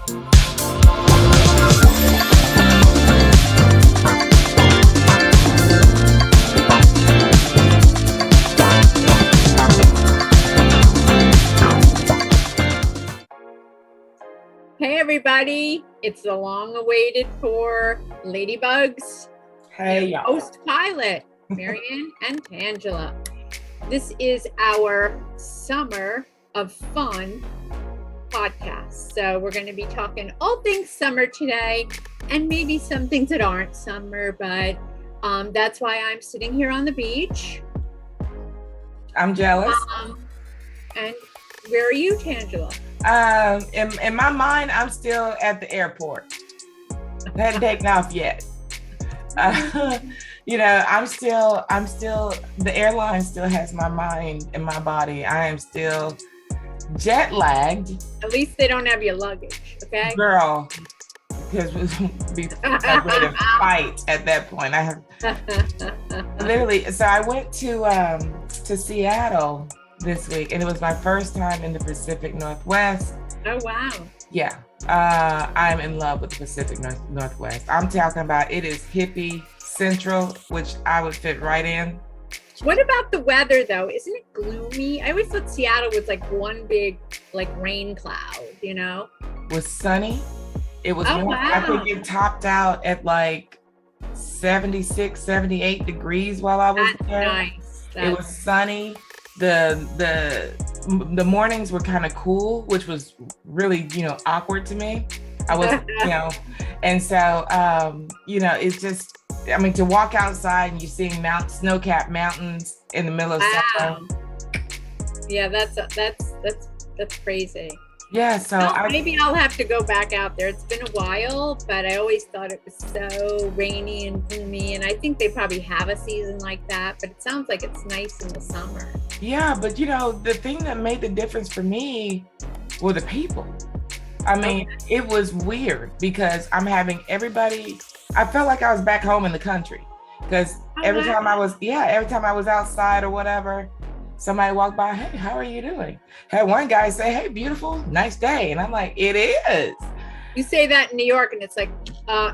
Hey everybody, it's the long-awaited for Ladybugs. Hey y'all. Host pilot, Mary-Anne and Tangela. This is our Summer of Fun podcast. So we're going to be talking all things summer today, and maybe some things that aren't summer, but that's why I'm sitting here on the beach. I'm jealous. And where are you, Tangela? In my mind, I'm still at the airport. I hadn't taken off yet. I'm still, the airline still has my mind and my body. I am still jet lagged. At least they don't have your luggage, okay? Girl, because we'd be ready to fight at that point. I have literally, so I went to Seattle this week, and it was my first time in the Pacific Northwest. Oh, wow. Yeah. I'm in love with the Pacific Northwest. I'm talking about it is hippie central, which I would fit right in. What about the weather, though? Isn't it gloomy? I always thought Seattle was like one big rain cloud, you know? It was sunny. It was warm. Wow. I think it topped out at like 76, 78 degrees while I was there. Nice. It was sunny. The mornings were kind of cool, which was really, awkward to me. I was, and so, it's just, to walk outside and you're seeing snow-capped mountains in the middle of summer. Yeah, that's crazy. Yeah, so maybe I'll have to go back out there. It's been a while, but I always thought it was so rainy and gloomy, and I think they probably have a season like that, but it sounds like it's nice in the summer. Yeah, but the thing that made the difference for me were the people. It was weird because I'm having everybody, I felt like I was back home in the country because every time I was outside or whatever, somebody walked by, hey, how are you doing? Had one guy say, hey, beautiful, nice day. And I'm like, it is. You say that in New York and it's like,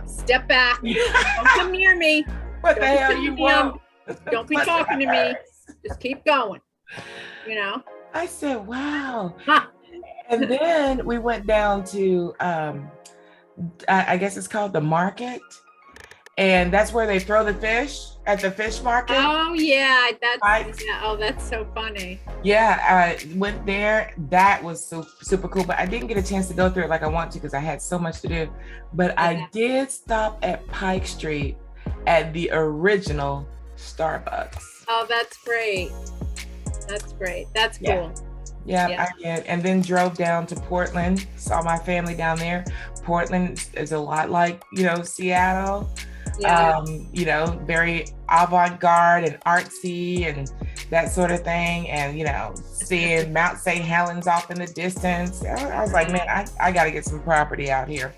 step back. Don't come near me. What the hell you want? Don't be talking to me. Just keep going. I said, wow. And then we went down to, I guess it's called the market. And that's where they throw the fish at the fish market. Oh yeah, that's so funny. Yeah, I went there. That was so super cool, but I didn't get a chance to go through it like I want to because I had so much to do. But I did stop at Pike Street at the original Starbucks. Oh, that's great. That's great. That's cool. Yeah, I did. And then drove down to Portland, saw my family down there. Portland is a lot like, Seattle. Yeah. Very avant-garde and artsy and that sort of thing. And, seeing Mount St. Helens off in the distance. I was like, man, I got to get some property out here.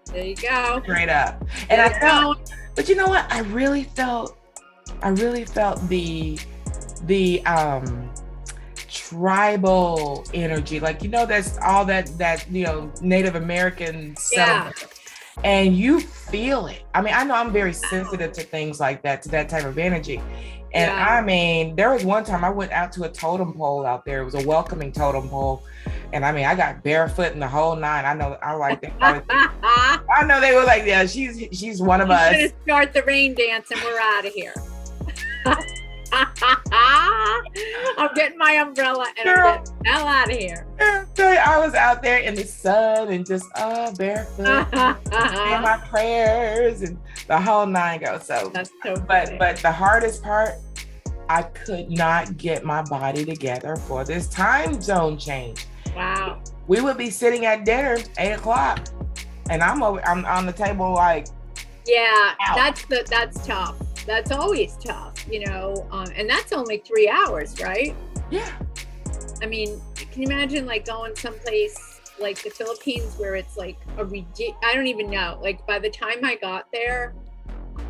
There you go. Straight up. And I felt, but you know what? I really felt the tribal energy. That's all that Native American settlement. And you feel it. I know I'm very sensitive to things like that, to that type of energy. And there was one time I went out to a totem pole out there. It was a welcoming totem pole. And I got barefoot in the whole nine. I know they were like, yeah, she's one of us. Gonna start the rain dance and we're out of here. I'm getting my umbrella and I'm getting the hell out of here. I was out there in the sun and just barefoot and my prayers and the whole nine goes. So that's so funny. But the hardest part, I could not get my body together for this time zone change. Wow. We would be sitting at dinner 8:00 and I'm on the table like, yeah, that's tough. That's always tough, and that's only 3 hours, right? Yeah. Can you imagine going someplace like the Philippines where it's like I don't even know. By the time I got there,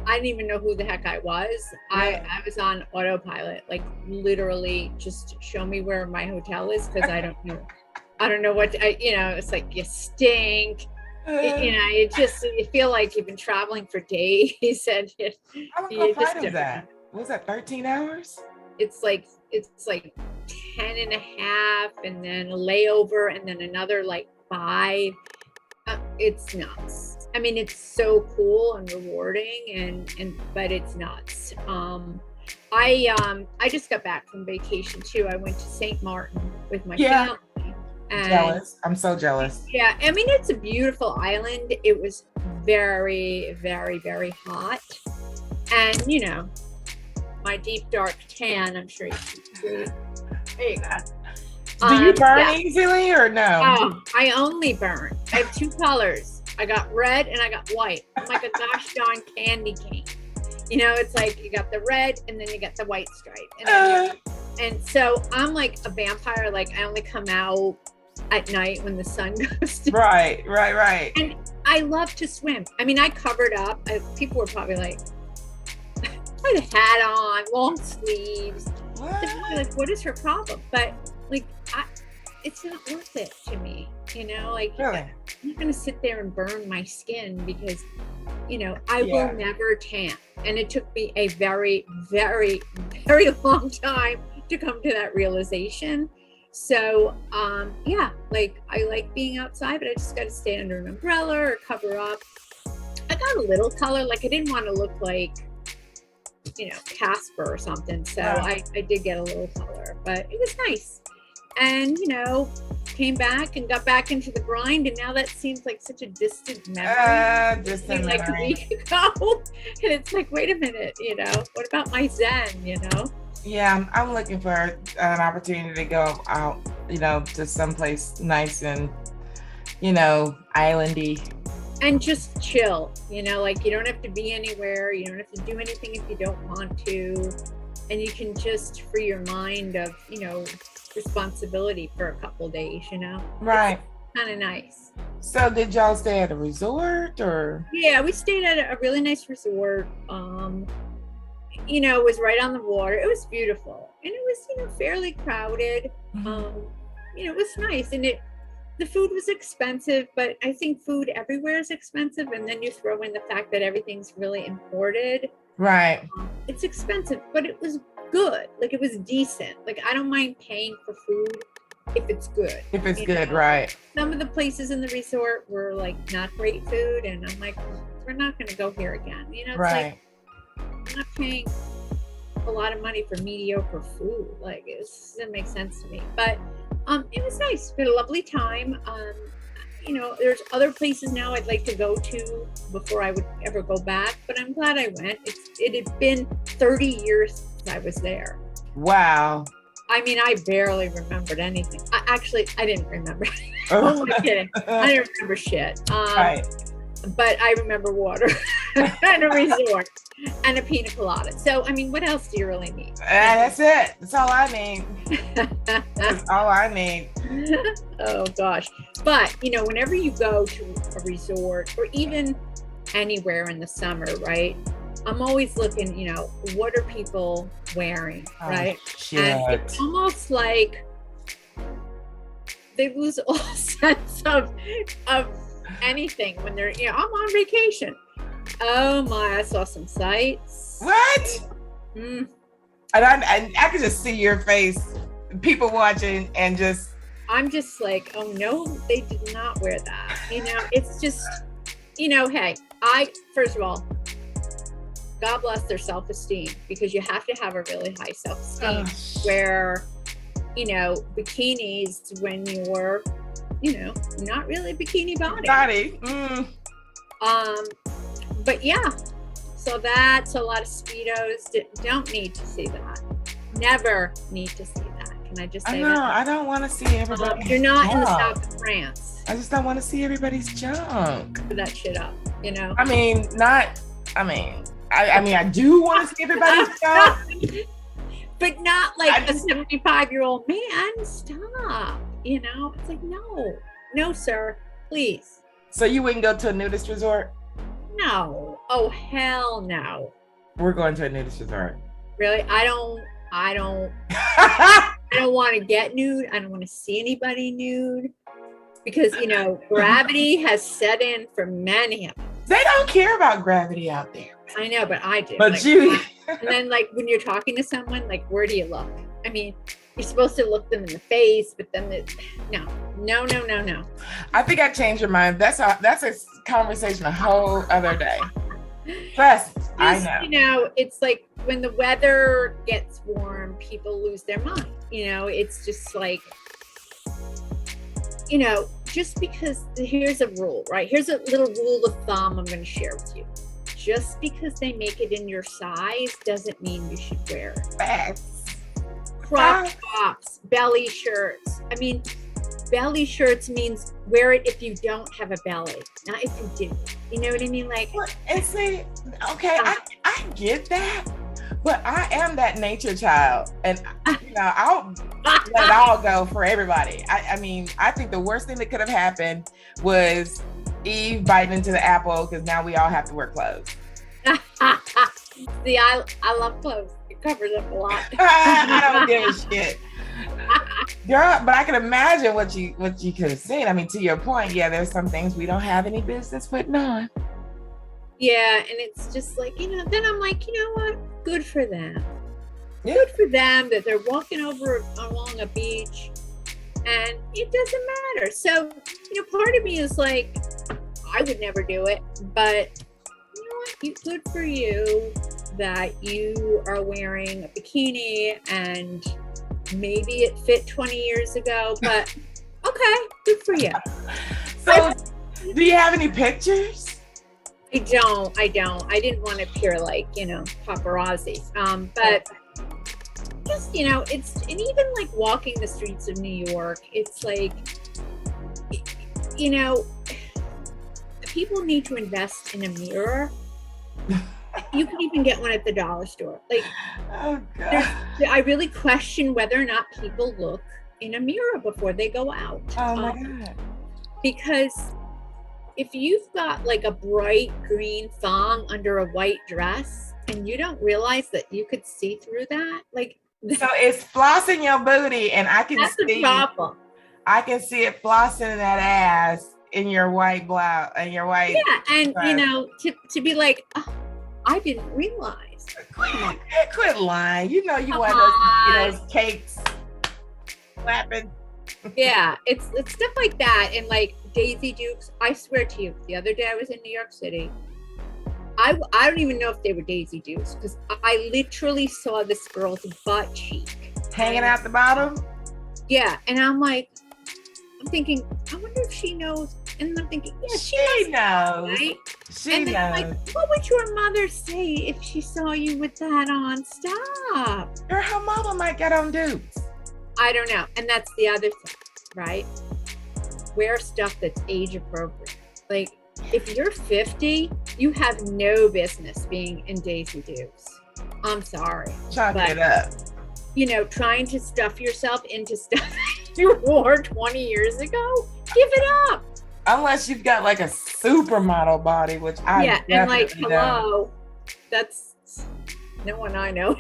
I didn't even know who the heck I was. Yeah. I was on autopilot, literally just show me where my hotel is because I don't know. I don't know what it's like you stink. You feel like you've been traveling for days and How long of you a flight just is that? Was that 13 hours? it's like 10 and a half and then a layover and then another like 5. It's nuts. I mean, it's so cool and rewarding but it's nuts. I just got back from vacation too. I went to St. Martin with my family. And jealous. I'm so jealous. Yeah, I mean, it's a beautiful island. It was very, very, very hot. And my deep dark tan, I'm sure you can see. There you go. Do you burn easily or no? Oh, I only burn. I have 2 colors. I got red and I got white. I'm like a gosh darn candy cane. It's like you got the red and then you got the white stripe. And so I'm like a vampire. Like I only come out at night when the sun goes down. Right. And I love to swim. I mean, I covered up. People were probably like, I had a hat on, long sleeves. Like, what is her problem? But like, it's not worth it to me. Like really? I'm not going to sit there and burn my skin because, I will never tan. And it took me a very, very, very long time to come to that realization. So, like I like being outside, but I just got to stay under an umbrella or cover up. I got a little color, like I didn't want to look like, Casper or something. So I did get a little color, but it was nice. And, came back and got back into the grind. And now that seems like such a distant memory. Like a week ago. And it's like, wait a minute, what about my Zen, Yeah, I'm looking for an opportunity to go out, to someplace nice and, islandy. And just chill, like you don't have to be anywhere. You don't have to do anything if you don't want to. And you can just free your mind of, responsibility for a couple days, Right. Kind of nice. So did y'all stay at a resort or? Yeah, we stayed at a really nice resort. It was right on the water. It was beautiful. And it was, fairly crowded. Mm-hmm. It was nice. And the food was expensive, but I think food everywhere is expensive. And then you throw in the fact that everything's really imported. Right. It's expensive, but it was good. Like it was decent. Like I don't mind paying for food if it's good. If it's good, right. Some of the places in the resort were like not great food. And I'm like, we're not going to go here again. It's right. Like, I'm not paying a lot of money for mediocre food. Like it doesn't make sense to me, but it was nice. We had a lovely time. There's other places now I'd like to go to before I would ever go back, but I'm glad I went. It had been 30 years since I was there. Wow. I mean, I barely remembered anything. I didn't remember. Oh, I'm kidding. I didn't remember shit. Right. But I remember water and a resort and a pina colada. So, I mean, what else do you really need? That's it. That's all I need. That's all I need. Oh, gosh. But, whenever you go to a resort or even anywhere in the summer, right? I'm always looking, what are people wearing, right? Shit. And it's almost like they lose all sense of anything when they're, I'm on vacation. Oh my, I saw some sights. What? And I could just see your face, people watching, and just. I'm just like, oh no, they did not wear that. It's just, hey, first of all, God bless their self-esteem, because you have to have a really high self-esteem where, bikinis when you're, not really bikini body. But yeah, so that's a lot of Speedos. Don't need to see that. Never need to see that. Can I just say that? I don't want to see everybody. You're not in the south of France. I just don't want to see everybody's junk. Put that shit up, I mean, I do want to see everybody's junk. But not like a 75-year-old man. Stop. It's like, no, sir, please. So you wouldn't go to a nudist resort? No. Oh, hell no. We're going to a nudist resort. Really? I don't. I don't want to get nude. I don't want to see anybody nude because, gravity has set in for many of us. They don't care about gravity out there. I know, but I do. But you. And then, when you're talking to someone, where do you look? I mean, you're supposed to look them in the face, but then no. I think I changed your mind. That's a conversation a whole other day. Trust me, I know. It's like when the weather gets warm, people lose their mind. It's just just because here's a rule, right? Here's a little rule of thumb I'm going to share with you. Just because they make it in your size doesn't mean you should wear it. Facts. Crop tops, belly shirts. I mean, belly shirts means wear it if you don't have a belly, not if you do. You know what I mean? And see, okay, I get that, but I am that nature child, and I'll let it all go for everybody. I mean, I think the worst thing that could have happened was Eve biting into the apple because now we all have to wear clothes. See, I love clothes. It covers up a lot. I don't give a shit. Girl, but I can imagine what you could have seen. I mean, to your point, yeah, there's some things we don't have any business putting on. Yeah, and it's just then I'm like, you know what? Good for them. Yeah. Good for them that they're walking along a beach and it doesn't matter. So, part of me is like, I would never do it, but you know what? Good for you that you are wearing a bikini and maybe it fit 20 years ago, but okay, good for you. So, do you have any pictures? I don't. I didn't want to appear like, paparazzi. But just, it's, and even walking the streets of New York, it's people need to invest in a mirror. You can even get one at the dollar store. Oh God. I really question whether or not people look in a mirror before they go out. Oh my God. Because if you've got a bright green thong under a white dress and you don't realize that you could see through that, so it's flossing your booty, and I can that's see the problem. I can see it flossing that ass in your white blouse and your white. Yeah, and to be like, oh, I didn't realize. Quit lying. You want those cakes slapping. Yeah, it's stuff like that, and Daisy Dukes. I swear to you, the other day I was in New York City. I don't even know if they were Daisy Dukes because I literally saw this girl's butt cheek hanging out the bottom. Yeah, and I'm thinking, I wonder if she knows. And I'm thinking, yeah, she knows. Right? She knows. What would your mother say if she saw you with that on? Stop. Or her mama might get on Dukes. I don't know. And that's the other thing, right? Wear stuff that's age appropriate. If you're 50, you have no business being in Daisy Dukes. I'm sorry. Chalk it up. Trying to stuff yourself into stuff you wore 20 years ago, give it up. Unless you've got a supermodel body, which I and hello, that's no one I know.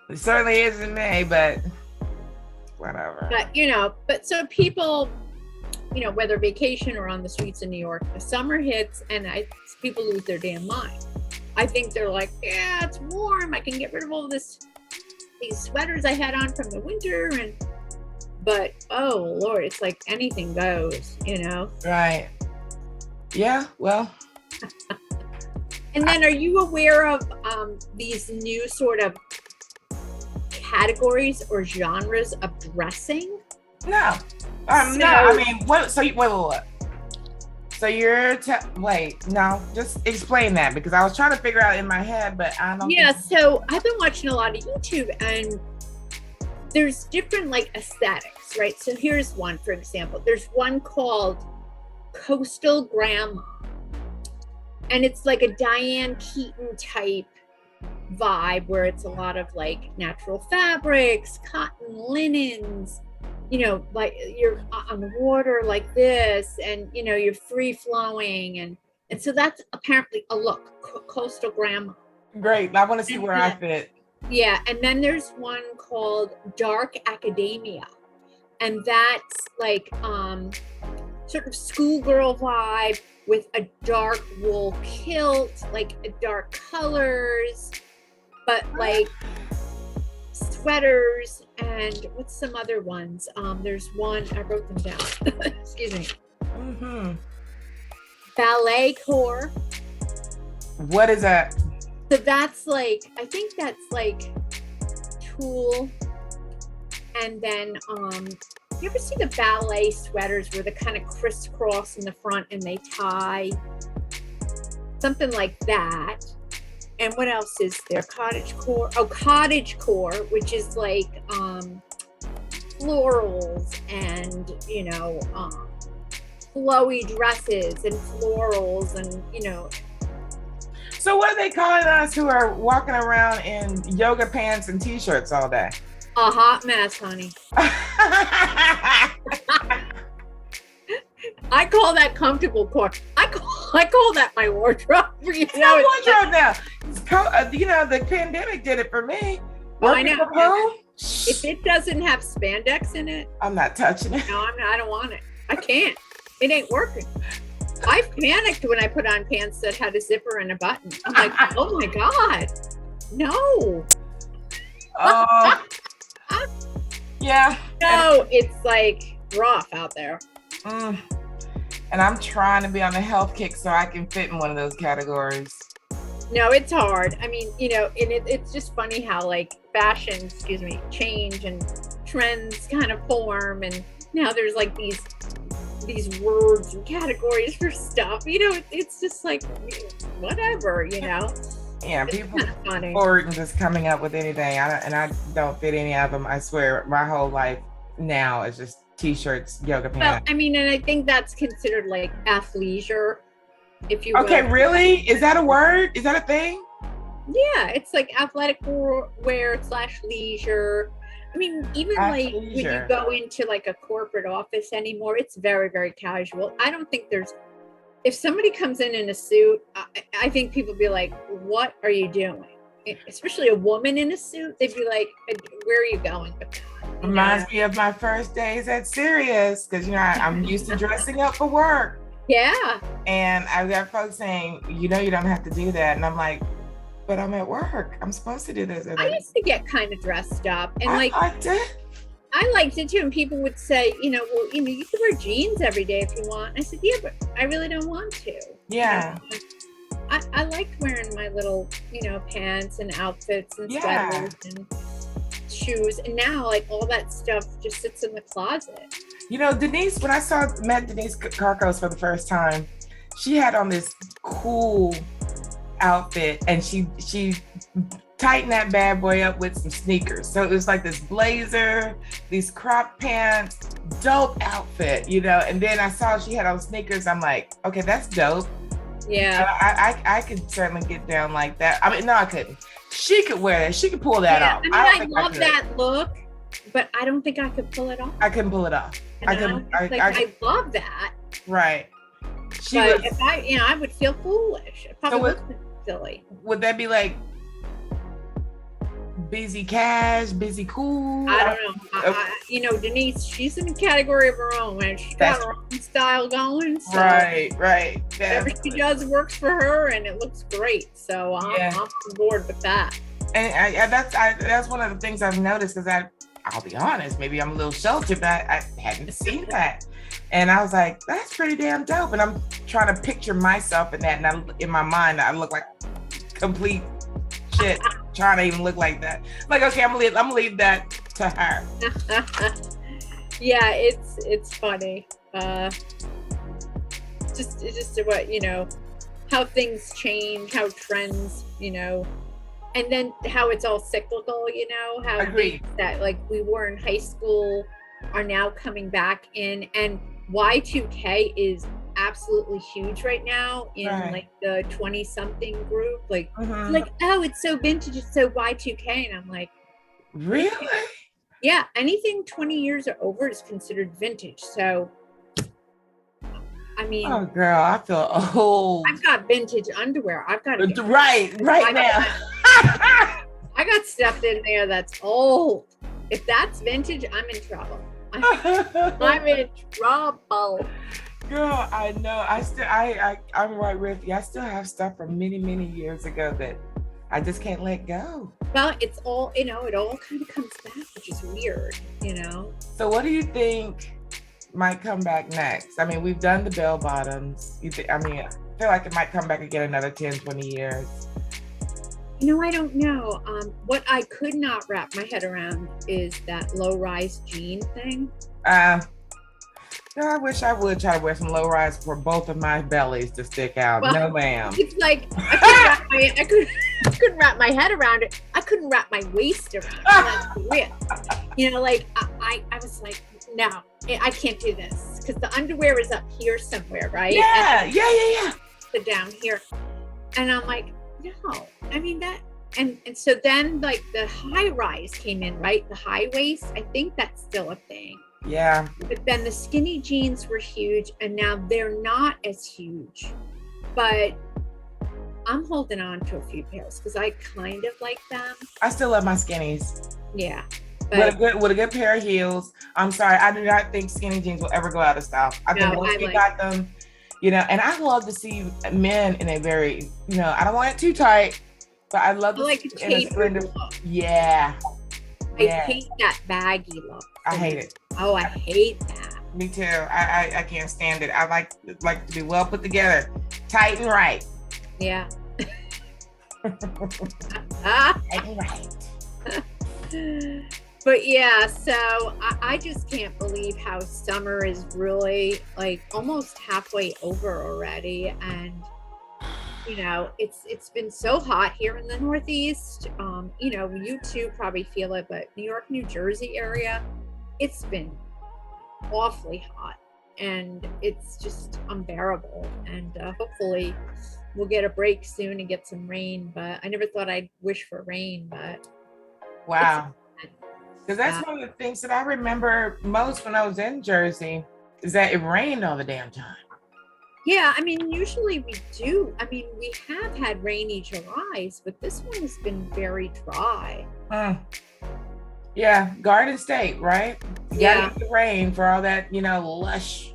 It certainly isn't me, but whatever. But so people, whether vacation or on the streets of New York, the summer hits and people lose their damn mind. I think they're like, yeah, it's warm. I can get rid of all these sweaters I had on from the winter. But, oh, Lord, it's anything goes, Right. Yeah, well. And then are you aware of these new sort of categories or genres of dressing? No. No, I mean, what? So, wait. So you're, just explain that, because I was trying to figure out in my head, but I don't. Yeah, so I've been watching a lot of YouTube, and there's different aesthetics, right? So here's one, for example. There's one called Coastal Grandma, and it's a Diane Keaton type vibe where it's a lot of natural fabrics, cotton linens, you're on the water like this, and you're free flowing, and so that's apparently a look, Coastal Grandma. Great. I want to see where I fit. Yeah, and then there's one called Dark Academia, and that's like sort of schoolgirl vibe with a dark wool kilt, like dark colors, but like sweaters. And what's some other ones? There's one, I wrote them down. Excuse me. Mm-hmm. Ballet core. What is that? So that's like, I think that's like tulle. And then you ever see the ballet sweaters where they kind of crisscross in the front and they tie? Something like that. And what else is there? Cottage core. Oh, cottage core, which is like florals and, flowy dresses and florals and, So what are they calling us who are walking around in yoga pants and t-shirts all day? A hot mess, honey. I call that comfortable core. I call that my wardrobe. It's not wardrobe now. The pandemic did it for me. Working from home. If it doesn't have spandex in it, I'm not touching it. No, I don't want it. I can't. It ain't working. I panicked when I put on pants that had a zipper and a button. I'm like, oh my God, no. Yeah. No, it's like rough out there. And I'm trying to be on the health kick so I can fit in one of those categories. No, it's hard. I mean, and it's just funny how like fashion, change and trends kind of form. And now there's like these words and categories for stuff. It's just like whatever. Yeah, it's people funny. Or just coming up with anything. I don't fit any of them. I swear, my whole life now is just t-shirts, yoga pants. Well, I mean, and I think that's considered like athleisure, if you Okay, will. really? Is that a word? Is that a thing? Yeah, it's like athletic wear / leisure. I mean, even like when you go into like a corporate office anymore, it's very, very casual. I don't think if somebody comes in a suit, I think people be like, what are you doing? Especially a woman in a suit, they'd be like, where are you going with that? Reminds me of my first days at Sirius, because I'm used to dressing up for work. Yeah. And I've got folks saying, you don't have to do that. And I'm like, but I'm at work. I'm supposed to do this. I used to get kind of dressed up, and I liked it too. And people would say, you can wear jeans every day if you want. And I said, yeah, but I really don't want to. Yeah. I liked wearing my little, pants and outfits and sweaters and shoes. And now, like, all that stuff just sits in the closet. Denise, when I met Denise Carcos for the first time, she had on this cool outfit, and she tightened that bad boy up with some sneakers. So it was like this blazer, these crop pants, dope outfit, and then I saw she had on sneakers. I'm like, okay, that's dope. Yeah. I could certainly get down like that. I mean, no, I couldn't. She could wear that. She could pull that off. I love that look, but I don't think I could pull it off. I couldn't pull it off. I love that. Right. If I would feel foolish. It probably would be silly. Would that be like busy cash, busy cool? I don't know. Denise, she's in a category of her own, and she's got her own style going. So right. Whatever she does works for her, and it looks great. So I'm on board with that. And that's one of the things I've noticed, because I'll be honest, maybe I'm a little sheltered, but I hadn't seen that. And I was like, that's pretty damn dope. And I'm trying to picture myself in that. And in my mind, I look like complete shit trying to even look like that. Like, okay, I'm gonna leave that to her. Yeah, it's funny. Just what, how things change, how trends, and then how it's all cyclical, how Agreed. things that like we wore in high school are now coming back in, and Y2K is absolutely huge right now in like the 20-something group. Like, like, oh, it's so vintage, it's so Y2K, and I'm like, really? Yeah, anything 20 years or over is considered vintage. So, I mean, oh girl, I feel old. I've got vintage underwear. I've got right now. I I got stuff in there that's old. If that's vintage, I'm in trouble. I'm in trouble. Girl, I know. I'm right with you. I still have stuff from many, many years ago that I just can't let go. Well, it's all, it all kind of comes back, which is weird, So what do you think might come back next? I mean, we've done the bell bottoms. I feel like it might come back again another 10, 20 years. I don't know. What I could not wrap my head around is that low-rise jean thing. I wish I would try to wear some low-rise for both of my bellies to stick out. Well, no, ma'am. It's like I couldn't wrap my head around it. I couldn't wrap my waist around it. That's weird. Like I was like, no, I can't do this because the underwear is up here somewhere, right? Yeah. The down here, and I'm like, no. I mean that, and so then like the high rise came in, right? The high waist. I think that's still a thing. Yeah. But then the skinny jeans were huge, and now they're not as huge. But I'm holding on to a few pairs because I kind of like them. I still love my skinnies. Yeah. With a good pair of heels. I'm sorry, I do not think skinny jeans will ever go out of style. I think once we got them, and I love to see men in a very, I don't want it too tight, but I love to see it in a splendid look. Yeah. I hate that baggy look. I hate it. Oh, I hate that. Me too. I can't stand it. I like to be well put together, tight and right. Yeah. Tight and right. But yeah, so I just can't believe how summer is really like almost halfway over already, and it's been so hot here in the Northeast. You too probably feel it, but New York, New Jersey area, it's been awfully hot, and it's just unbearable. And hopefully we'll get a break soon and get some rain. But I never thought I'd wish for rain, but wow. Because that's one of the things that I remember most when I was in Jersey is that it rained all the damn time. Yeah, usually we do. We have had rainy Julys, but this one has been very dry. Yeah, Garden State, right? You gotta get the rain for all that, lush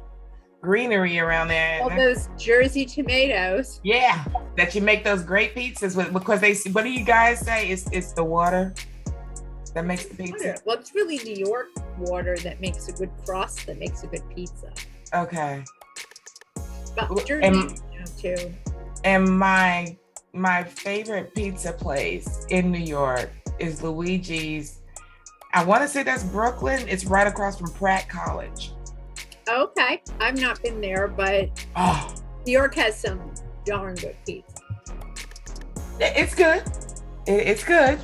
greenery around there. All those Jersey tomatoes. Yeah, that you make those great pizzas with, because what do you guys say? It's the water that makes the pizza. Well, it's really New York water that makes a good crust, that makes a good pizza. Okay. But Jersey too. And my favorite pizza place in New York is Luigi's. I want to say that's Brooklyn. It's right across from Pratt College. Okay, I've not been there, but New York has some darn good pizza. It's good. It's good.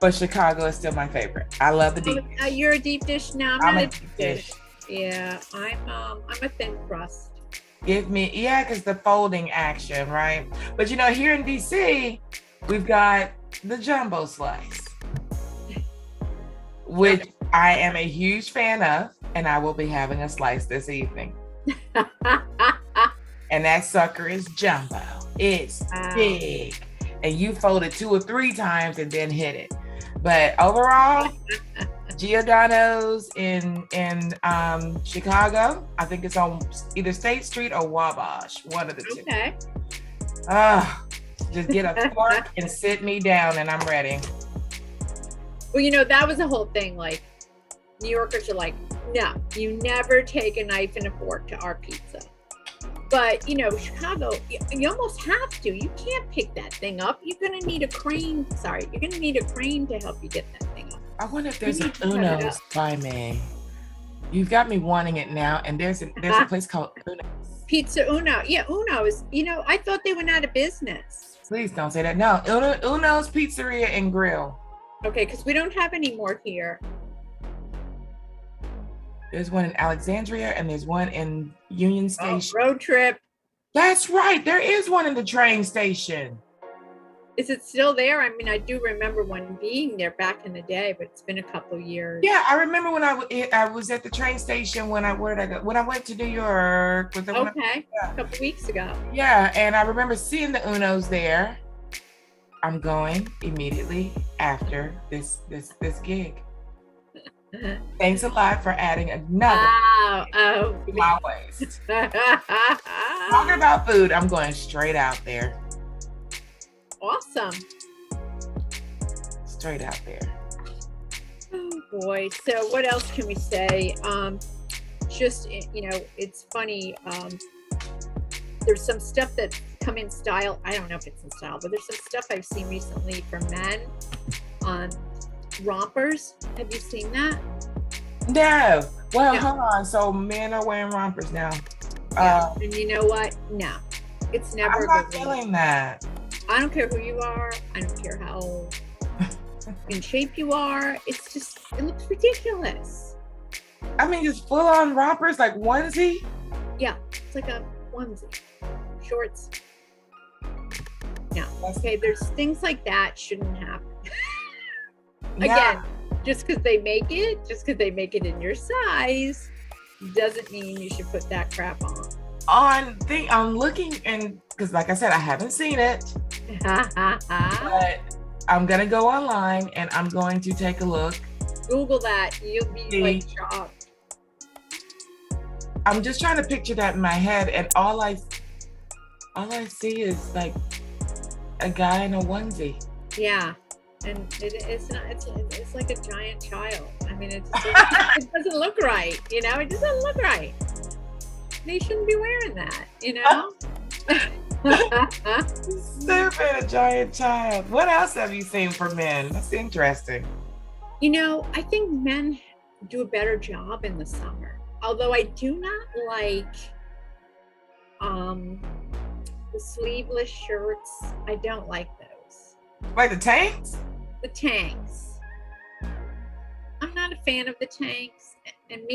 But Chicago is still my favorite. I love the deep dish. You're a deep dish now. I'm a deep dish. Yeah, I'm a thin crust. Give me, because the folding action, right? But here in DC, we've got the jumbo slice, which I am a huge fan of, and I will be having a slice this evening. And that sucker is jumbo. It's big. And you fold it 2 or 3 times and then hit it. But overall, Giordano's in Chicago. I think it's on either State Street or Wabash, one of the two. Okay. Just get a fork and sit me down and I'm ready. Well, that was the whole thing. Like, New Yorkers are like, no, you never take a knife and a fork to our pizza. But, Chicago, you almost have to. You can't pick that thing up. You're going to need a crane. Sorry, you're going to need a crane to help you get that thing up. I wonder if there's an Uno's by me. You've got me wanting it now. And there's a place called Uno's. Pizza Uno. Yeah, Uno's. I thought they went out of business. Please don't say that. No, Uno's Pizzeria and Grill. Okay, because we don't have any more here. There's one in Alexandria and there's one in Union Station. Road Trip. That's right. There is one in the train station. Is it still there? I do remember one being there back in the day, but it's been a couple of years. Yeah, I remember when I was at the train station when I went to New York. A couple weeks ago. Yeah, and I remember seeing the Uno's there. I'm going immediately after this gig. Thanks a lot for adding another to my waist. Talking about food, I'm going straight out there. Awesome. Straight out there. Oh boy. So what else can we say? Just, it's funny. There's some stuff that come in style. I don't know if it's in style, but there's some stuff I've seen recently for men on rompers. Have you seen that? No. Well, hold on. So men are wearing rompers now. Yeah. And you know what? No, it's never. I'm not feeling that. I don't care who you are. I don't care how in shape you are. It's just, it looks ridiculous. I mean, just full on rompers, like onesie. Yeah, it's like a onesie, shorts. No, okay. There's things like that shouldn't happen. Again, just because they make it in your size, doesn't mean you should put that crap on. I'm looking, and because like I said, I haven't seen it, but I'm gonna go online and I'm going to take a look. Google that, you'll be like shocked. I'm just trying to picture that in my head, and all I see is like a guy in a onesie. Yeah, and it's like a giant child. I mean, it doesn't look right. It doesn't look right. They shouldn't be wearing that. Stupid, a giant child. What else have you seen for men? That's interesting. I think men do a better job in the summer. Although I do not like the sleeveless shirts. I don't like those. Like the tanks? The tanks. I'm not a fan of the tanks. And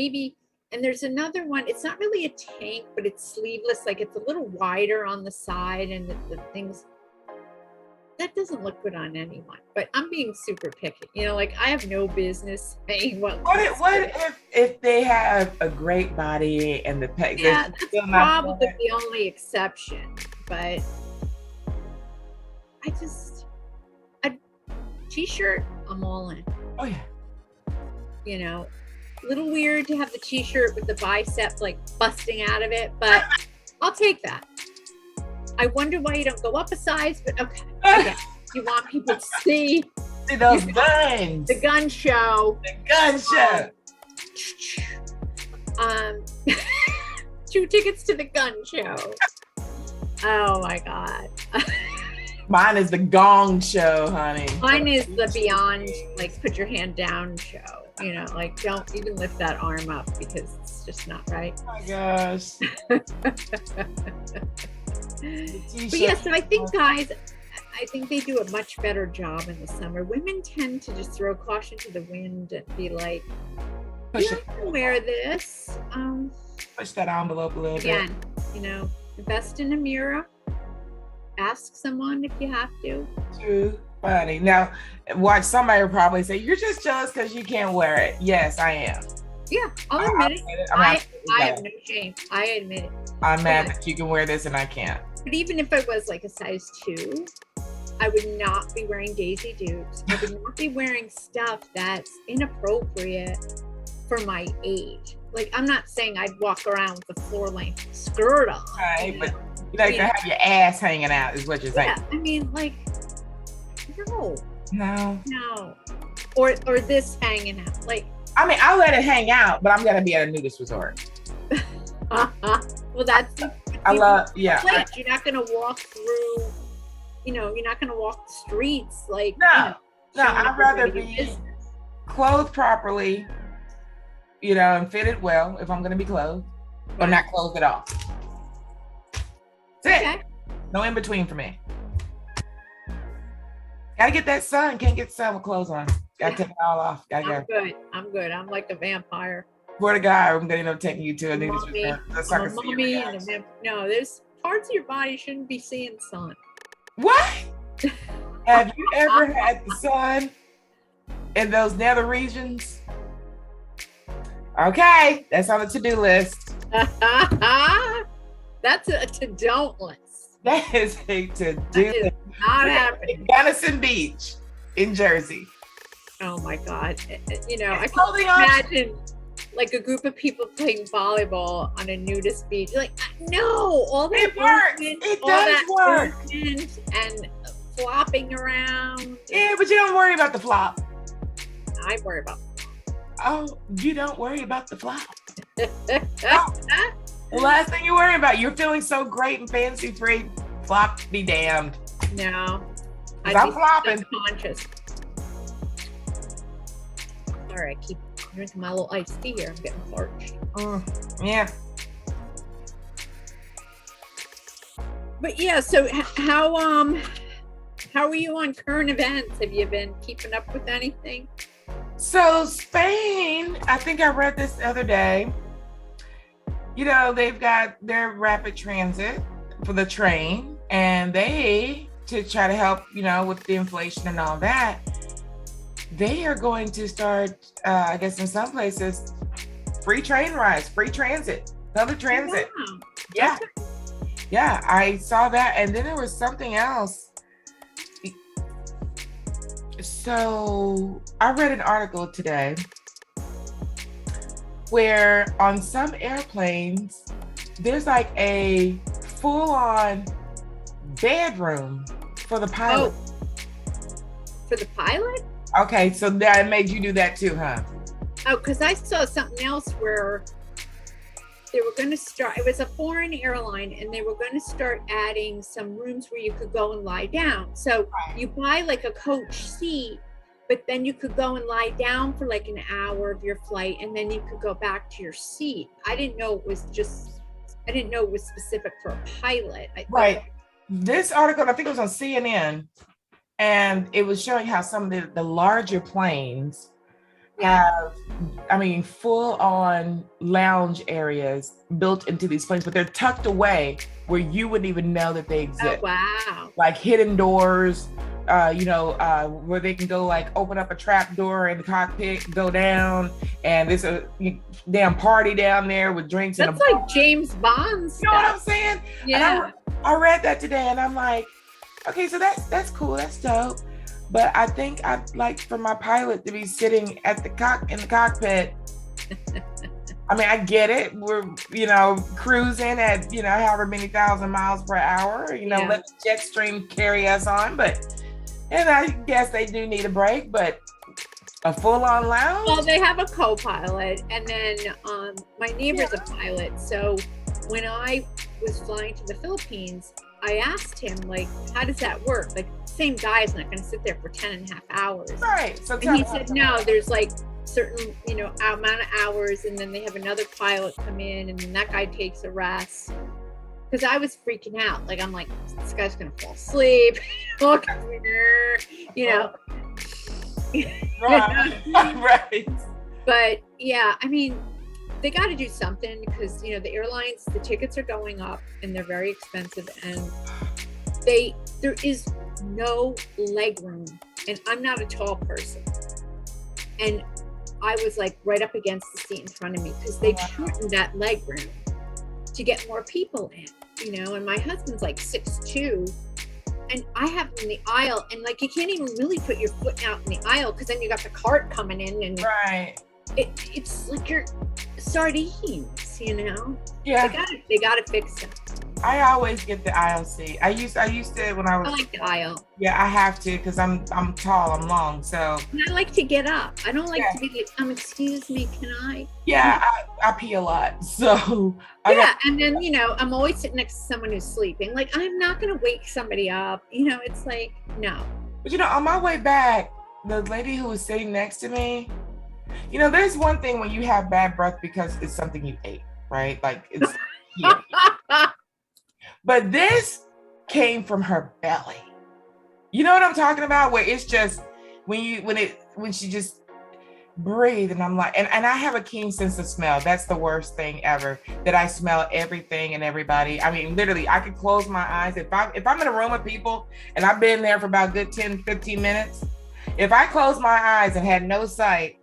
there's another one. It's not really a tank, but it's sleeveless. Like it's a little wider on the side, and the things that doesn't look good on anyone. But I'm being super picky. Like I have no business saying what if they have a great body and the pecs? Yeah, that's probably the only exception. But a t-shirt, I'm all in. Oh yeah. A little weird to have the t-shirt with the bicep like busting out of it, but I'll take that. I wonder why you don't go up a size, but okay. Again, you want people to see those guns. The gun show. The gun show. 2 tickets to the gun show. Oh my God. Mine is the gong show, honey. Mine is the beyond, like, put your hand down show. Like, don't even lift that arm up because it's just not right. Oh my gosh. But yeah, so I think guys, they do a much better job in the summer. Women tend to just throw caution to the wind and be like, I can wear this. Push that envelope a little bit. Again, invest in a mirror. Ask someone if you have to. Too funny. Now, watch, somebody will probably say, you're just jealous because you can't wear it. Yes, I am. Yeah, I'll admit it. I have no shame. I admit it. I'm mad that you can wear this and I can't. But even if I was like a size 2, I would not be wearing Daisy Dukes. I would not be wearing stuff that's inappropriate for my age. Like, I'm not saying I'd walk around with a floor-length skirt on. Right, but you like to have your ass hanging out is what you're saying. Yeah, I mean, like, no. Or this hanging out. Like, I mean, I'll let it hang out, but I'm gonna be at a nudist resort. Well, that's you're not gonna walk through. You're not gonna walk the streets like. No, I'd rather be clothed properly, and fitted well if I'm gonna be clothed, or not clothed at all. That's it. No in between for me. Gotta get that sun. Can't get the sun with clothes on. Gotta take it all off. Gotta go. I'm good. I'm like a vampire. Swear to God, I'm gonna end up taking you to a nudist resort. No, there's parts of your body shouldn't be seeing sun. What? Have you ever had the sun in those nether regions? Okay, that's on the to-do list. That's a to-don't list. That is a to-do list. Not happening. Gunnison Beach in Jersey. Oh my God. I can imagine like a group of people playing volleyball on a nudist beach. Like, no, all that it works. It does work. And flopping around. Yeah, but you don't worry about the flop. I worry about the flop. Oh, you don't worry about the flop. Oh. The last thing you worry about, you're feeling so great and fancy free. Flop be damned. No. I'm flopping. Conscious. All right, keep drinking my little iced tea here. I'm getting parched. Yeah. But yeah, so how are you on current events? Have you been keeping up with anything? So Spain, I think I read this the other day. They've got their rapid transit for the train, and to try to help, with the inflation and all that, they are going to start, I guess in some places, free train rides, free transit, public transit. Wow. Yeah. Yeah, I saw that. And then there was something else. So I read an article today where on some airplanes, there's like a full-on bedroom for the pilot. Oh, for the pilot? Okay, so that made you do that too, huh? Oh, because I saw something else where they were going to start, it was a foreign airline, and they were going to start adding some rooms where you could go and lie down. So you buy like a coach seat, but then you could go and lie down for like an hour of your flight, and then you could go back to your seat. I didn't know it was specific for a pilot. Right. This article, I think it was on CNN, and it was showing how some of the larger planes have, full on lounge areas built into these planes, but they're tucked away where you wouldn't even know that they exist. Oh, wow. Like hidden doors, where they can go like open up a trap door in the cockpit, go down, and there's a damn party down there with drinks. That's like James Bond stuff. You know what I'm saying? Yeah. And I read that today, and I'm like, okay, so that's cool, that's dope. But I think I'd like for my pilot to be sitting in the cockpit. I get it. We're, cruising at, however many thousand miles per hour, let the jet stream carry us on. And I guess they do need a break, but a full-on lounge? Well, they have a co-pilot, and then my neighbor's a pilot. So when I was flying to the Philippines, I asked him, like, how does that work? Like, same guy is not going to sit there for 10 and a half hours. Right. So and he said, no, there's like certain, amount of hours, and then they have another pilot come in, and then that guy takes a rest. Because I was freaking out. Like, I'm like, this guy's going to fall asleep. Right. But yeah, they got to do something because, the airlines, the tickets are going up and they're very expensive, and there is no leg room, and I'm not a tall person. And I was like right up against the seat in front of me because they've shortened that leg room to get more people in, and my husband's like 6'2", and I have him in the aisle, and like you can't even really put your foot out in the aisle because then you got the cart coming in, and it's like you're sardines, Yeah. They gotta fix it. I always get the aisle seat. I used to when I was. I like the aisle. Yeah, I have to because I'm tall, I'm long, so. And I like to get up. I don't like to be like, excuse me, can I? Yeah, I pee a lot, so. And then I'm always sitting next to someone who's sleeping. Like, I'm not gonna wake somebody up. It's like, no. But on my way back, the lady who was sitting next to me, there's one thing when you have bad breath because it's something you ate, right? Like it's. Yeah. But this came from her belly. You know what I'm talking about? Where it's just when she just breathed, and I'm like, and I have a keen sense of smell. That's the worst thing ever, that I smell everything and everybody. Literally, I could close my eyes. If I'm in a room of people and I've been there for about a good 10, 15 minutes, if I close my eyes and had no sight,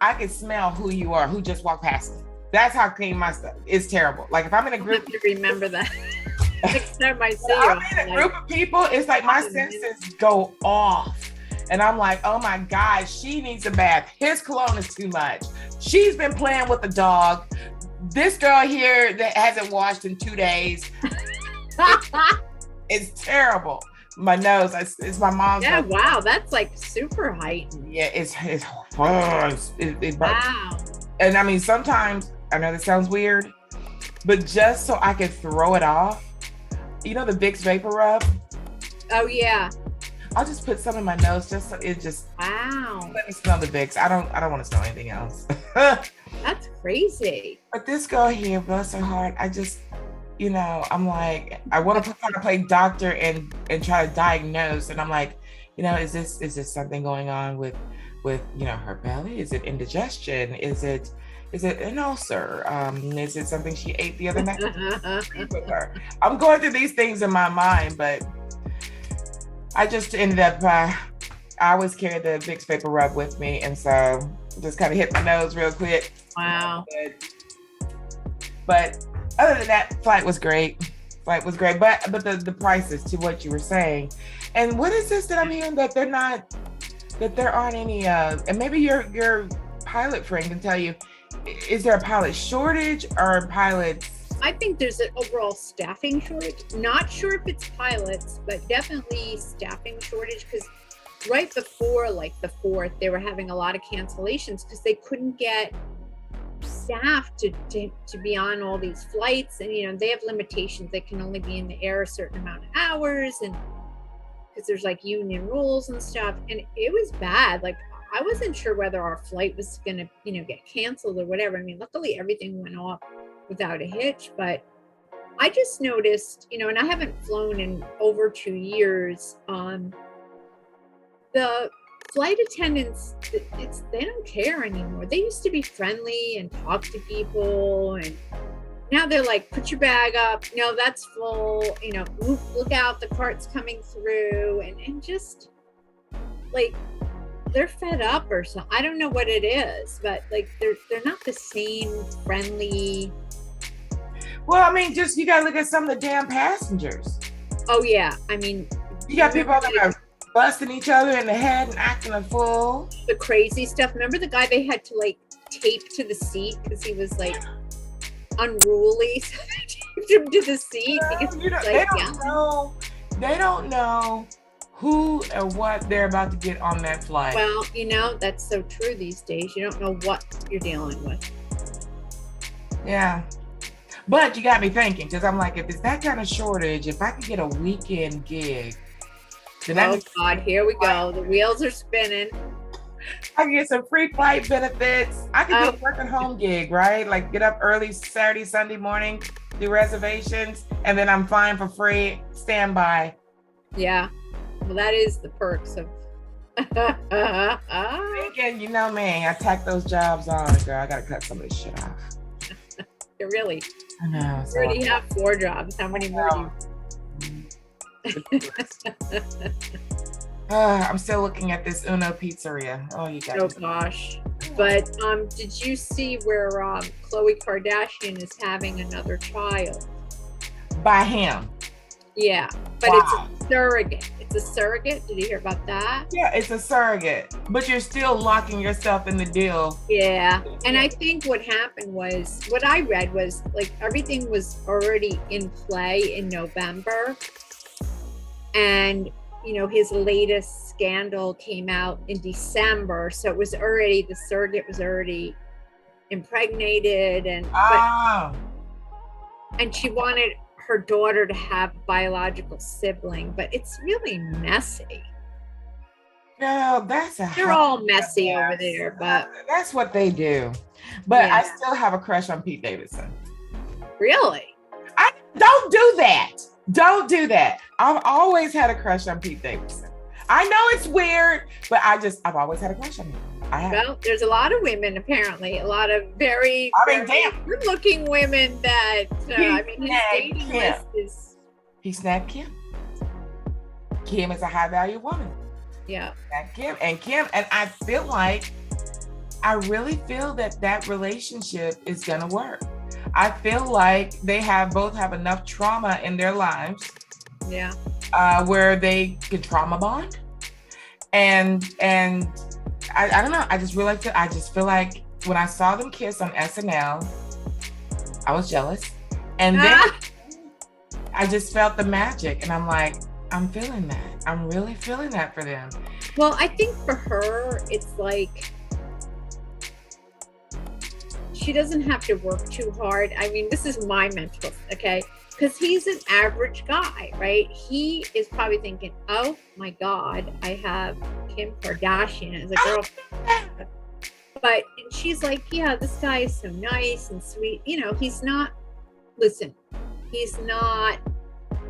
I could smell who you are, who just walked past me. That's how clean my stuff. It's terrible. Like if I'm in a group. I have to remember that. Next time I see you, I'm in a group of people, it's like my senses go off. And I'm like, oh my God, she needs a bath. His cologne is too much. She's been playing with the dog. This girl here that hasn't washed in 2 days. It's terrible. My nose, it's my mom's. Yeah, wow, that's like super heightened. Yeah, it wow. And I mean, sometimes, I know this sounds weird, but just so I can throw it off, you know the Vicks Vapor Rub? Oh yeah. I'll just put some in my nose just so it just let me smell the Vicks. I don't want to smell anything else. That's crazy. But this girl here, bless her heart, I just, you know, I'm like, I want to kind of play doctor and try to diagnose. And I'm like, you know, is this something going on with you know, her belly? Is it indigestion? Is it an ulcer? Is it something she ate the other night? With her. I'm going through these things in my mind, but I just ended up, I always carry the Vicks Vapor Rub with me. And so just kind of hit my nose real quick. Wow. But other than that, flight was great. But the prices, to what you were saying. And what is this that I'm hearing that there aren't any, and maybe your pilot friend can tell you, is there a pilot shortage or pilots? I think there's an overall staffing shortage. Not sure if it's pilots, but definitely staffing shortage, because right before like the 4th, they were having a lot of cancellations because they couldn't get staff to be on all these flights. And, you know, they have limitations. They can only be in the air a certain amount of hours, and because there's like union rules and stuff. And it was bad. Like, I wasn't sure whether our flight was going to, you know, get canceled or whatever. I mean, luckily everything went off without a hitch, but I just noticed, you know, and I haven't flown in over 2 years. The flight attendants, they don't care anymore. They used to be friendly and talk to people, and now they're like, put your bag up. No, that's full. You know, look out, the cart's coming through, and just like, they're fed up or something. I don't know what it is, but like they're not the same friendly. Well, I mean, just you gotta look at some of the damn passengers. Oh yeah, I mean, you got people that are busting each other in the head and acting a fool. The crazy stuff. Remember the guy they had to like tape to the seat because he was like unruly? So they taped him to the seat because they don't know who or what they're about to get on that flight. Well, you know, that's so true these days. You don't know what you're dealing with. Yeah. But you got me thinking, because I'm like, if it's that kind of shortage, if I could get a weekend gig, then God, here we go. The wheels are spinning. I can get some free flight benefits. I could do a work at home gig, right? Like get up early Saturday, Sunday morning, do reservations, and then I'm flying for free, standby. Yeah. Well, that is the perks of thinking, you know me, I tack those jobs on, girl. I gotta cut some of this shit off. You really? I know. You already have 4 jobs. How many more do you? I'm still looking at this Uno Pizzeria. Oh, you guys. Oh gosh. But did you see where Khloe Kardashian is having another child? By him. Yeah, but wow. It's a surrogate. It's a surrogate. Did you hear about that? Yeah, it's a surrogate, but you're still locking yourself in the deal. Yeah, and I think what happened was, what I read was like everything was already in play in November, and you know his latest scandal came out in December, so it was already, the surrogate was already impregnated, and and she wanted her daughter to have a biological sibling, but it's really messy. No, they're all messy over there, but that's what they do. But yeah. I still have a crush on Pete Davidson. Really? Don't do that. Don't do that. I've always had a crush on Pete Davidson. I know it's weird, but I've always had a crush on him. Well, there's a lot of women, apparently, a lot of very good-looking women that, his dating list is... He snapped Kim. Kim is a high-value woman. Yeah. Kim, and I really feel that relationship is gonna work. I feel like they both have enough trauma in their lives. Yeah. Where they can trauma bond. And I don't know. I just realized that I just feel like when I saw them kiss on SNL, I was jealous. And then I just felt the magic. And I'm like, I'm feeling that. I'm really feeling that for them. Well, I think for her, it's like she doesn't have to work too hard. I mean, this is my mental, okay? Because he's an average guy, right? He is probably thinking, oh my God, I have Kim Kardashian as a girlfriend. But she's like, yeah, this guy is so nice and sweet. You know, he's not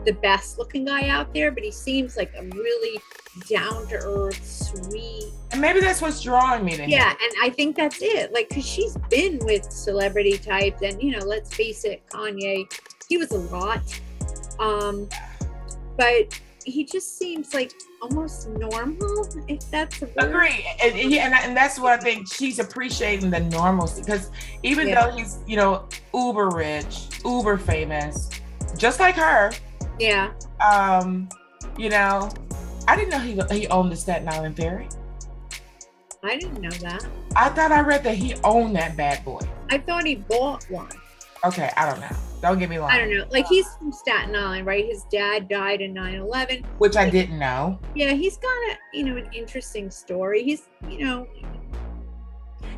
the best looking guy out there, but he seems like a really down to earth, sweet. And maybe that's what's drawing me to him. Yeah, and I think that's it. Like, because she's been with celebrity types, and let's face it, Kanye, he was a lot. But he just seems like almost normal, if that's a word. Agree. And that's what I think she's appreciating, the normalcy, because even though he's, uber rich, uber famous, just like her. Yeah. I didn't know he owned the Staten Island Ferry. I didn't know that. I thought I read that he owned that bad boy. I thought he bought one. Okay, I don't know. Don't get me wrong. I don't know. Like, he's from Staten Island, right? His dad died in 9/11. Which I didn't know. Yeah, he's got an interesting story. He's,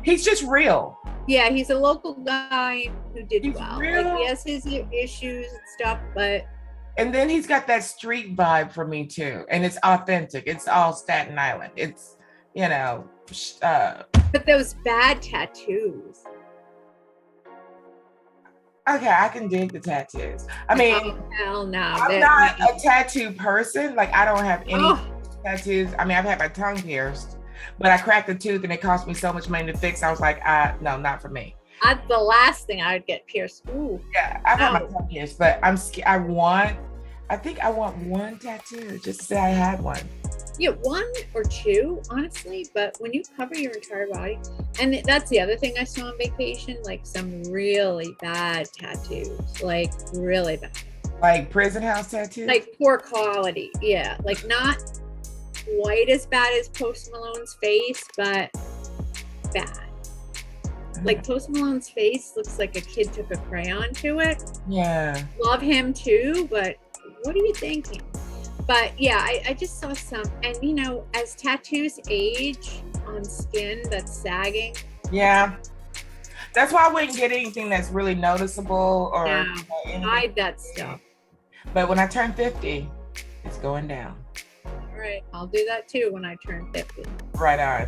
He's just real. Yeah, he's a local guy who did well. Real. Like, he has his issues and stuff, but... And then he's got that street vibe for me too. And it's authentic. It's all Staten Island. It's, But those bad tattoos. Okay, I can dig the tattoos. I mean, oh, hell no. I'm not a tattoo person. Like, I don't have any tattoos. I mean, I've had my tongue pierced, but I cracked a tooth and it cost me so much money to fix. I was like, no, not for me. That's the last thing I would get pierced. Ooh. Yeah, I've had my tongue pierced, but I'm scared. I think I want one tattoo just to say I had one. Yeah, one or two, honestly, but when you cover your entire body, and that's the other thing I saw on vacation, like some really bad tattoos, like really bad. Like prison house tattoos? Like poor quality, yeah. Like not quite as bad as Post Malone's face, but bad. Like Post Malone's face looks like a kid took a crayon to it. Yeah. Love him too, but what are you thinking? But yeah, I just saw some, and as tattoos age on skin that's sagging. Yeah. That's why I wouldn't get anything that's really noticeable or hide that stuff. But when I turn 50, it's going down. All right, I'll do that too when I turn 50. Right on.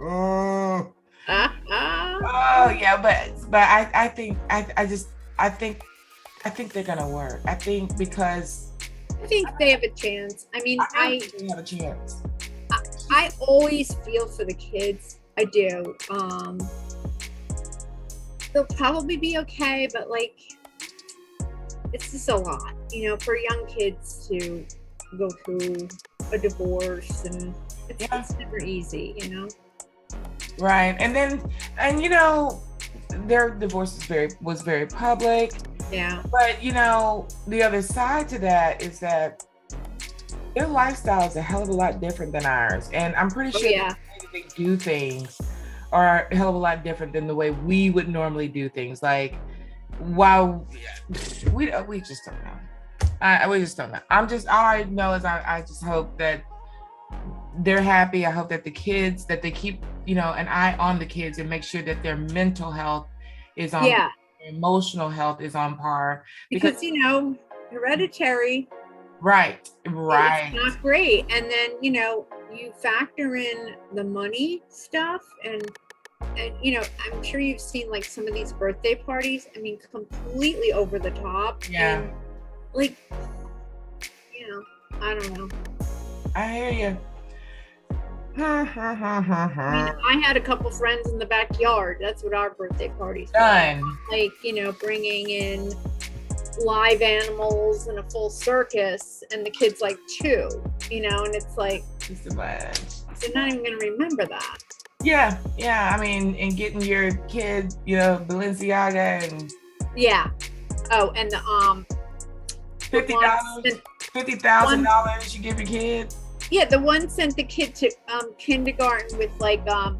Oh yeah, but I think they're gonna work. I think because they have a chance. I mean, I think they have a chance. I always feel for the kids. I do. They'll probably be okay, but like, it's just a lot, for young kids to go through a divorce, and it's never easy, Right. And their divorce was very public. Yeah. But the other side to that is that their lifestyle is a hell of a lot different than ours. And I'm pretty sure the way that they do things are a hell of a lot different than the way we would normally do things. Like, wow, we just don't know. We just don't know. All I know is I just hope that they're happy. I hope that the kids, that they keep, an eye on the kids and make sure that their mental health is on, their emotional health is on par. Because hereditary. Right. It's not great. And then, you factor in the money stuff and I'm sure you've seen like some of these birthday parties. I mean, completely over the top. Yeah. And, like, I don't know. I hear you. I mean, I had a couple friends in the backyard. That's what our birthday parties done. Like, bringing in live animals and a full circus, and the kids like 2, and it's like, it's too much. they're not even going to remember that. Yeah, yeah. I mean, and getting your kid, you know, Balenciaga and Yeah. Oh, and the fifty one dollars, sent fifty thousand one dollars you give your kid. yeah, the one sent the kid to kindergarten with like a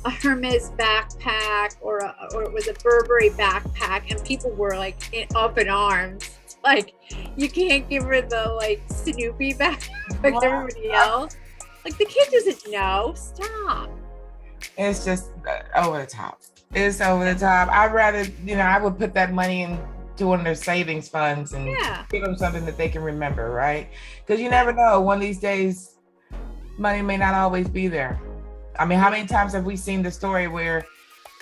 Hermes backpack or it was a Burberry backpack, and people were like up in arms. Like, you can't give her the like Snoopy backpack like everybody else. Like, the kid doesn't know. Stop. It's just over the top. It's over the top. I'd rather, you know, I would put that money into one of their savings funds and Yeah. give them something that they can remember, right? Because you never know. One of these days, money may not always be there. I mean, how many times have we seen the story where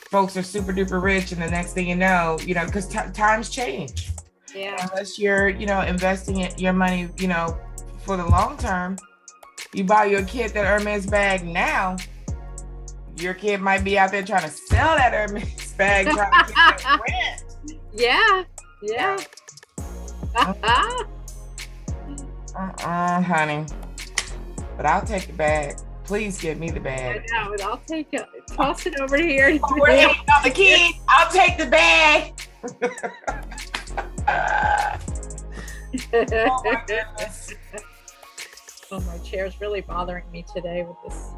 folks are super duper rich and the next thing you know, because times change. Yeah. Unless you're, you know, investing your money, you know, for the long term, you buy your kid that Hermes bag now, your kid might be out there trying to sell that Hermes bag, trying to get that rent. Yeah. Yeah. Honey. But I'll take the bag. Please give me the I bag. know. I'll take it. Toss it over here. Oh, we're hating on the kid. I'll take the bag. Oh my goodness. Oh, my chair's really bothering me today with this.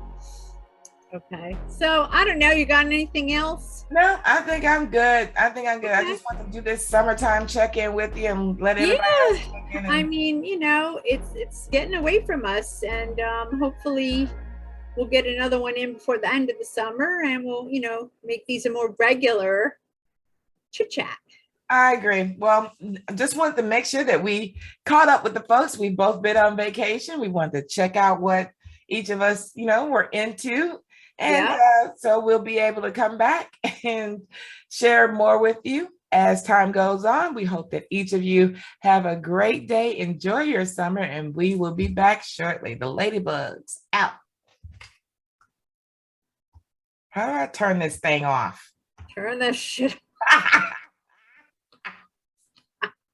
Okay. So I don't know. You got anything else? No, I think I'm good. I think I'm good. I Okay. just want to do this summertime check-in with you and let Yeah. everybody else check in. I mean, you know, it's getting away from us, and hopefully we'll get another one in before the end of the summer, and we'll, you know, make these a more regular chit chat. I agree. Well, I just wanted to make sure that we caught up with the folks. We've both been on vacation. We wanted to check out what each of us, you know, were into. And Yeah. so we'll be able to come back and share more with you as time goes on. We hope that each of you have a great day. Enjoy your summer, and we will be back shortly. The Ladybugs out. How do I turn this thing off? Turn this shit.